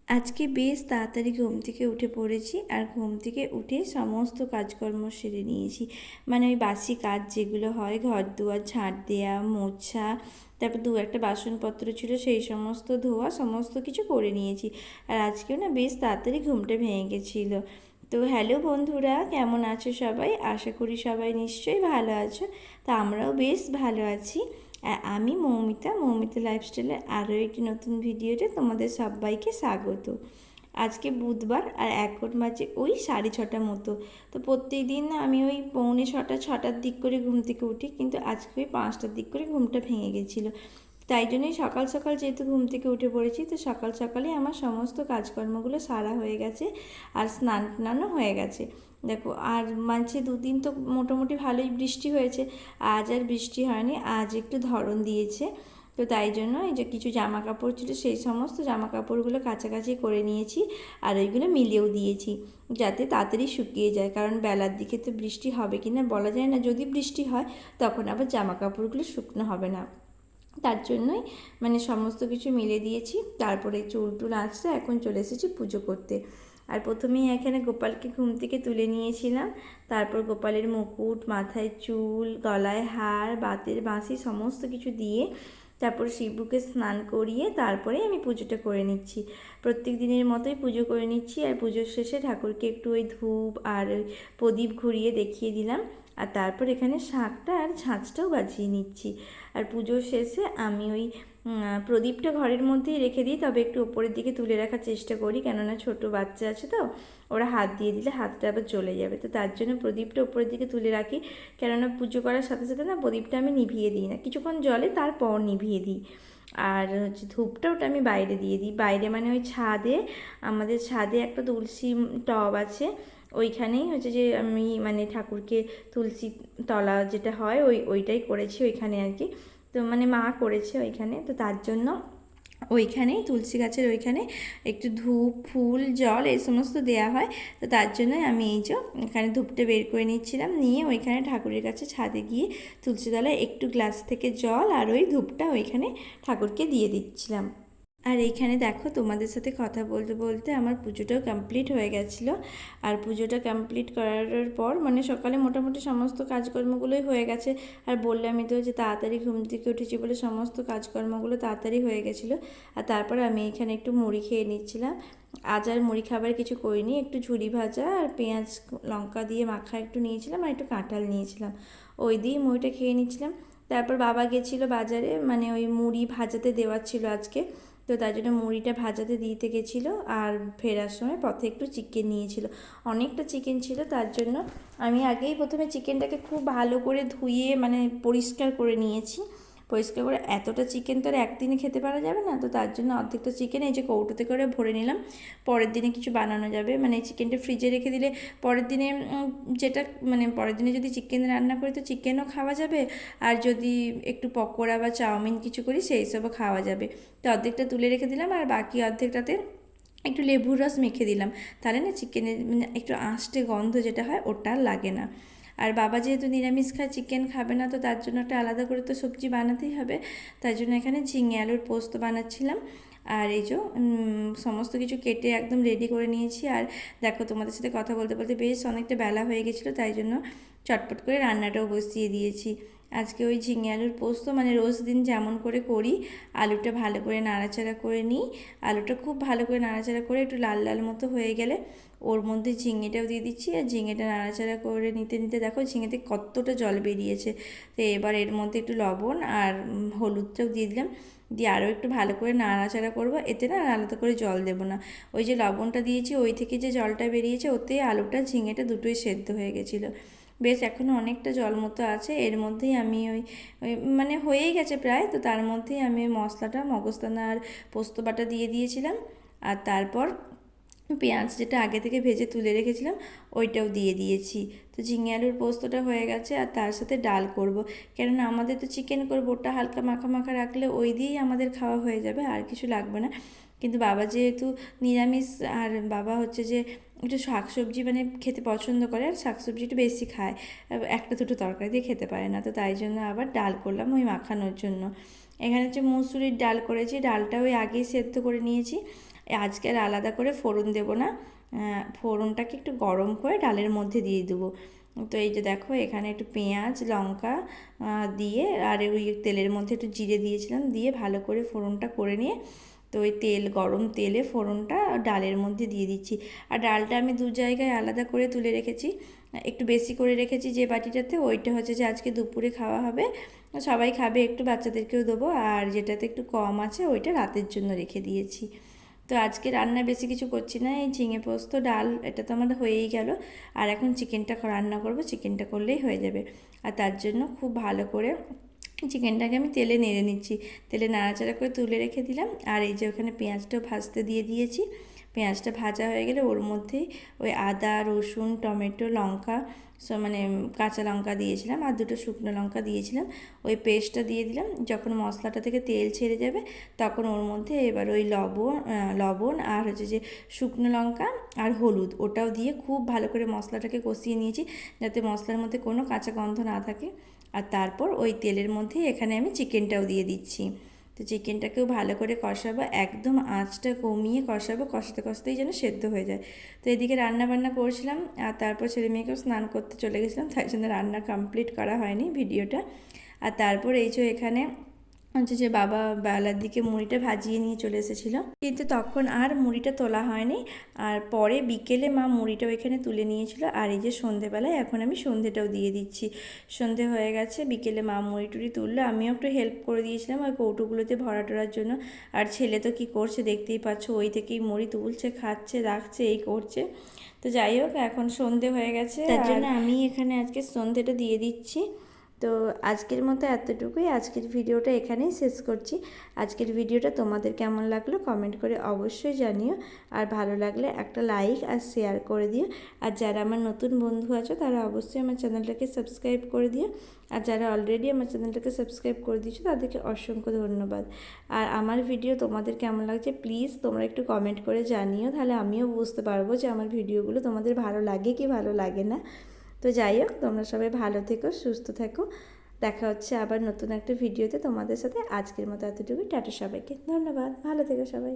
আজকে বেশ তাড়াতাড়ি ঘুম থেকে উঠে পড়েছি, আর ঘুম থেকে উঠে সমস্ত কাজকর্ম সেরে নিয়েছি। মানে ওই বাসি কাজ যেগুলো হয়, ঘর দুয়ার ঝাঁট দেওয়া, মোছা, তারপর দু একটা বাসনপত্র ছিল সেই সমস্ত ধোয়া, সমস্ত কিছু করে নিয়েছি। আর আজকেও না বেশ তাড়াতাড়ি ঘুমটা ভেঙে গেছিলো। তো হ্যালো বন্ধুরা, কেমন আছো সবাই? আশা করি সবাই নিশ্চয়ই ভালো আছো। তা আমরাও বেশ ভালো আছি। আমি মৌমিতা লাইফস্টাইলের আরও একটি নতুন ভিডিওতে তোমাদের সবাইকে স্বাগত। আজকে বুধবার, আর এখন বাজে ওই 6:30 মতো। তো প্রত্যেক দিন না আমি ওই পৌনে ছটার দিক করে ঘুম থেকে উঠি, কিন্তু আজকে ওই 5টার দিক করে ঘুমটা ভেঙে গেছিলো। তাই জন্যই সকাল সকাল যেহেতু ঘুম থেকে উঠে পড়েছি, তো সকাল সকালে আমার সমস্ত কাজকর্মগুলো সারা হয়ে গেছে, আর স্নান টানও হয়ে গেছে। দেখো, আর মাঝে দুদিন তো মোটামুটি ভালোই বৃষ্টি হয়েছে, আজ আর বৃষ্টি হয়নি, আজ একটু ধরন দিয়েছে। তো তাই জন্য এই যে কিছু জামা কাপড় ছিল, সেই সমস্ত জামা কাপড়গুলো কাছাকাছি করে নিয়েছি, আর ওইগুলো মিলিয়েও দিয়েছি যাতে তাড়াতাড়ি শুকিয়ে যায়। কারণ বেলার দিকে তো বৃষ্টি হবে কি না বলা যায় না, যদি বৃষ্টি হয় তখন আবার জামা কাপড়গুলো শুকনো হবে না। তার জন্যই মানে সমস্ত কিছু মিলে দিয়েছি। তারপরে চুল টুল আঁচড়ে এখন চলে এসেছি পুজো করতে। আর প্রথমেই এখানে গোপালকে ঘুম থেকে তুলে নিয়েছিলাম। তারপর গোপালের মুকুট, মাথায় চুল, গলায় হার, বাতের বাঁশি সমস্ত কিছু দিয়ে তারপর শিবুকে স্নান করিয়ে তারপরে আমি পুজোটা করে নিচ্ছি। প্রত্যেক দিনের মতোই পুজো করে নিচ্ছি, আর পুজোর শেষে ঠাকুরকে একটু ওই ধূপ আর ওই প্রদীপ ঘুরিয়ে দেখিয়ে দিলাম। আর তারপর এখানে শাঁখটা আর ঝাঁঝটাও বাজিয়ে নিচ্ছি। আর পুজোর শেষে আমি ওই প্রদীপটা ঘরের মধ্যেই রেখে দিই, তবে একটু ওপরের দিকে তুলে রাখার চেষ্টা করি, কেননা ছোট বাচ্চা আছে তো, ওরা হাত দিয়ে দিলে হাতটা আবার চলে যাবে। তো তার জন্য প্রদীপটা ওপরের দিকে তুলে রাখি, কেননা পুজো করার সাথে সাথে না প্রদীপটা আমি নিভিয়ে দিই না, কিছুক্ষণ জলে তারপর নিভিয়ে দিই। আর হচ্ছে ধূপটা ওটা আমি বাইরে দিয়ে দিই, বাইরে মানে ওই ছাদে, আমাদের ছাদে একটা তুলসী টব আছে, ওইখানেই হচ্ছে যে আমি মানে ঠাকুরকে তুলসী তলা যেটা হয় ওইটাই করেছি ওইখানে আর কি। তো মানে মা করেছে ওইখানে, তো তার জন্য ওইখানেই তুলসী গাছের ওইখানে একটু ধূপ, ফুল, জল এই সমস্ত দেয়া হয়। তো তার জন্যই আমি এই যে এখানে ধূপটা বের করে নিচ্ছিলাম, নিয়ে ওইখানে ঠাকুরের কাছে ছাদে গিয়ে তুলসী তলায় একটু গ্লাস থেকে জল আর ওই ধূপটা ওইখানে ঠাকুরকে দিয়ে দিচ্ছিলাম। আর এইখানে দেখো, তোমাদের সাথে কথা বলতে বলতে আমার পুজোটাও কমপ্লিট হয়ে গেছিলো। আর পুজোটা কমপ্লিট করার পর মানে সকালে মোটামুটি সমস্ত কাজকর্মগুলোই হয়ে গেছে। আর বললামই তো যে তাড়াতাড়ি ঘুম থেকে উঠেছি বলে সমস্ত কাজকর্মগুলো তাড়াতাড়ি হয়ে গেছিলো। আর তারপর আমি এখানে একটু মুড়ি খেয়ে নিচ্ছিলাম। আজ আর মুড়ি খাবার কিছু করিনি, একটু ঝুরি ভাজা আর পেঁয়াজ লঙ্কা দিয়ে মাখা একটু নিয়েছিলাম, আর একটু কাঁঠাল নিয়েছিলাম, ওই দিয়েই মুড়িটা খেয়ে নিচ্ছিলাম। তারপর বাবা গেছিলো বাজারে, মানে ওই মুড়ি ভাজাতে দেওয়ার ছিল আজকে, তো তাই জন্য মুড়িটা ভাজাতে দিতে গেছিলো। আর ফেরার সময় পথে একটু চিকেন নিয়েছিল, অনেকটা চিকেন ছিল, তার জন্য আমি আগেই প্রথমে চিকেনটাকে খুব ভালো করে ধুয়ে মানে পরিষ্কার করে নিয়েছি। পরিষ্কার করে, এতটা চিকেন তো আর একদিনে খেতে পারা যাবে না, তো তার জন্য অর্ধেকটা চিকেন এই যে কৌটোতে করে ভরে নিলাম। পরের দিনে কিছু বানানো যাবে, মানে এই চিকেনটা ফ্রিজে রেখে দিলে পরের দিনে যেটা মানে পরের দিনে যদি চিকেন রান্না করি তো চিকেনও খাওয়া যাবে, আর যদি একটু পকোড়া বা চাউমিন কিছু করি সেই সবও খাওয়া যাবে। তো অর্ধেকটা তুলে রেখে দিলাম, আর বাকি অর্ধেকটাতে একটু লেবুর রস মেখে দিলাম, তাহলে না চিকেনের মানে একটু আঁশটে গন্ধ যেটা হয় ওটা আর লাগে না। আর বাবা যেহেতু নিরামিষ খায়, চিকেন খাবে না, তো তার জন্য একটা আলাদা করে তো সবজি বানাতেই হবে। তাই জন্য এখানে ঝিঙে আলুর পোস্ত বানাচ্ছিলাম। আর এই যে সমস্ত কিছু কেটে একদম রেডি করে নিয়েছি। আর দেখো, তোমাদের সাথে কথা বলতে বলতে বেশ অনেকটা বেলা হয়ে গেছিলো, তাই জন্য চটপট করে রান্নাটাও বসিয়ে দিয়েছি। আজকে ওই ঝিঙে আলুর পোস্ত মানে রোজ দিন যেমন করে করি, আলুটা ভালো করে নাড়াচাড়া করে নিই। আলুটা খুব ভালো করে নাড়াচাড়া করে একটু লাল লাল মতো হয়ে গেলে ওর মধ্যে ঝিঙেটাও দিয়ে দিচ্ছি, আর ঝিঙেটা নাড়াচাড়া করে নিতে নিতে দেখো ঝিঙেতে কতটা জল বেরিয়েছে। তো এবার এর মধ্যে একটু লবণ আর হলুদটাও দিয়ে দিলাম, দিয়ে আরও একটু ভালো করে নাড়াচাড়া করবো। এতে না আলাদা করে জল দেবো না, ওই যে লবণটা দিয়েছি ওই থেকে যে জলটা বেরিয়েছে ওতে আলুটা ঝিঙেটা দুটোই সেদ্ধ হয়ে গেছিলো। বেশ এখনও অনেকটা জল মতো আছে, এর মধ্যেই আমি ওই ওই মানে হয়েই গেছে প্রায়, তো তার মধ্যেই আমি ওই মশলাটা মগজদানা আর পোস্ত বাটা দিয়ে দিয়েছিলাম। আর তারপর পেঁয়াজ যেটা আগে থেকে ভেজে তুলে রেখেছিলাম ওইটাও দিয়ে দিয়েছি। তো ঝিঙে আলুর পোস্তটা হয়ে গেছে, আর তার সাথে ডাল করব, কেননা আমাদের তো চিকেন করবো, ওটা হালকা মাখা মাখা রাখলে ওই দিয়েই আমাদের খাওয়া হয়ে যাবে, আর কিছু লাগবে না। কিন্তু বাবা যেহেতু নিরামিষ, আর বাবা হচ্ছে যে একটু শাকসবজি মানে খেতে পছন্দ করে, আর শাকসবজি একটু বেশি খায়, একটা দুটো তরকারি দিয়ে খেতে পারে না, তো তাই জন্য আবার ডাল করলাম ওই মাখানোর জন্য। এখানে হচ্ছে মুসুরির ডাল করেছি, ডালটা ওই আগেই সেদ্ধ করে নিয়েছি। আজকে আর আলাদা করে ফোড়ন দেবো না, ফোড়নটাকে একটু গরম করে ডালের মধ্যে দিয়ে দেবো। তো এই যে দেখো এখানে একটু পেঁয়াজ লঙ্কা দিয়ে আর ওই তেলের মধ্যে একটু জিরে দিয়েছিলাম, দিয়ে ভালো করে ফোড়নটা করে নিয়ে তো ওই গরম তেলে ফোড়নটা ডালের মধ্যে দিয়ে দিচ্ছি। আর ডালটা আমি দু জায়গায় আলাদা করে তুলে রেখেছি, একটু বেশি করে রেখেছি যে বাটিটাতে, ওইটা হচ্ছে যে আজকে দুপুরে খাওয়া হবে, সবাই খাবে, একটু বাচ্চাদেরকেও দেবো। আর যেটাতে একটু কম আছে ওইটা রাতের জন্য রেখে দিয়েছি। তো আজকে রান্না বেশি কিছু করছি না, এই ঝিঙে পোস্ত ডাল এটা তো আমাদের হয়েই গেল। আর এখন চিকেনটা রান্না করব, চিকেনটা করলেই হয়ে যাবে। আর তার জন্য খুব ভালো করে চিকেনটাকে আমি তেলে নেড়ে নিচ্ছি, তেলে নাড়াচাড়া করে তুলে রেখে দিলাম। আর এই যে ওখানে পেঁয়াজটাও ভাজতে দিয়ে দিয়েছি, পেঁয়াজটা ভাজা হয়ে গেলে ওর মধ্যেই ওই আদা রসুন টমেটো লঙ্কা মানে কাঁচা লঙ্কা দিয়েছিলাম আর দুটো শুকনো লঙ্কা দিয়েছিলাম, ওই পেস্টটা দিয়ে দিলাম। যখন মশলাটা থেকে তেল ছেড়ে যাবে তখন ওর মধ্যে এবার ওই লবণ আর হচ্ছে যে শুকনো লঙ্কা আর হলুদ ওটাও দিয়ে খুব ভালো করে মশলাটাকে কষিয়ে নিয়েছি, যাতে মশলার মধ্যে কোনো কাঁচা গন্ধ না থাকে। আর তারপর ওই তেলের মধ্যে এখানে আমি চিকেনটাও দিয়ে দিচ্ছি। তো চিকেনটাকেও ভালো করে কষাবো, একদম আঁচটা কমিয়ে কষাবো, কষাতে কষাতেই যেন সেদ্ধ হয়ে যায়। তো এদিকে রান্না বান্না করছিলাম আর তারপর ছেলে মেয়েকেও স্নান করতে চলে গেছিলাম, তাই জন্য রান্না কমপ্লিট করা হয়নি ভিডিওটা। আর তারপর এই যে এখানে হচ্ছে যে বাবা বেলার দিকে মুড়িটা ভাজিয়ে নিয়ে চলে এসেছিলো, কিন্তু তখন আর মুড়িটা তোলা হয়নি। আর পরে বিকেলে মা মুড়িটাও এখানে তুলে নিয়েছিল। আর এই যে সন্ধেবেলায় এখন আমি সন্ধেটাও দিয়ে দিচ্ছি, সন্ধে হয়ে গেছে, বিকেলে মা মুড়ি টুড়ি তুললো, আমিও একটু হেল্প করে দিয়েছিলাম ওই কৌটোগুলোতে ভরা টরার জন্য। আর ছেলে তো কী করছে দেখতেই পাচ্ছ, ওই থেকেই মুড়ি তুলছে খাচ্ছে রাখছে এই করছে। তো যাই হোক এখন সন্ধে হয়ে গেছে, তার জন্য আমি এখানে আজকে সন্ধেটা দিয়ে দিচ্ছি। তো আজকের মতো এতটুকুই, আজকের ভিডিওটা এখানেই শেষ করছি। আজকের ভিডিওটা তোমাদের কেমন লাগলো কমেন্ট করে অবশ্যই জানিও, আর ভালো লাগলে একটা লাইক আর শেয়ার করে দিও। আর যারা আমার নতুন বন্ধু আছো তারা অবশ্যই আমার চ্যানেলটাকে সাবস্ক্রাইব করে দিও, আর যারা অলরেডি আমার চ্যানেলটাকে সাবস্ক্রাইব করে দিয়েছো তাদেরকে অসংখ্য ধন্যবাদ। আর আমার ভিডিও তোমাদের কেমন লাগছে প্লিজ তোমরা একটু কমেন্ট করে জানিও, তাহলে আমিও বুঝতে পারবো যে আমার ভিডিওগুলো তোমাদের ভালো লাগে কি ভালো লাগে না। তো যাই হোক তোমরা সবাই ভালো থেকো সুস্থ থেকো, দেখা হচ্ছে আবার নতুন একটা ভিডিওতে তোমাদের সাথে। আজকের মতো এতটুকু, টাটা সবাইকে, ধন্যবাদ, ভালো থেকো সবাই।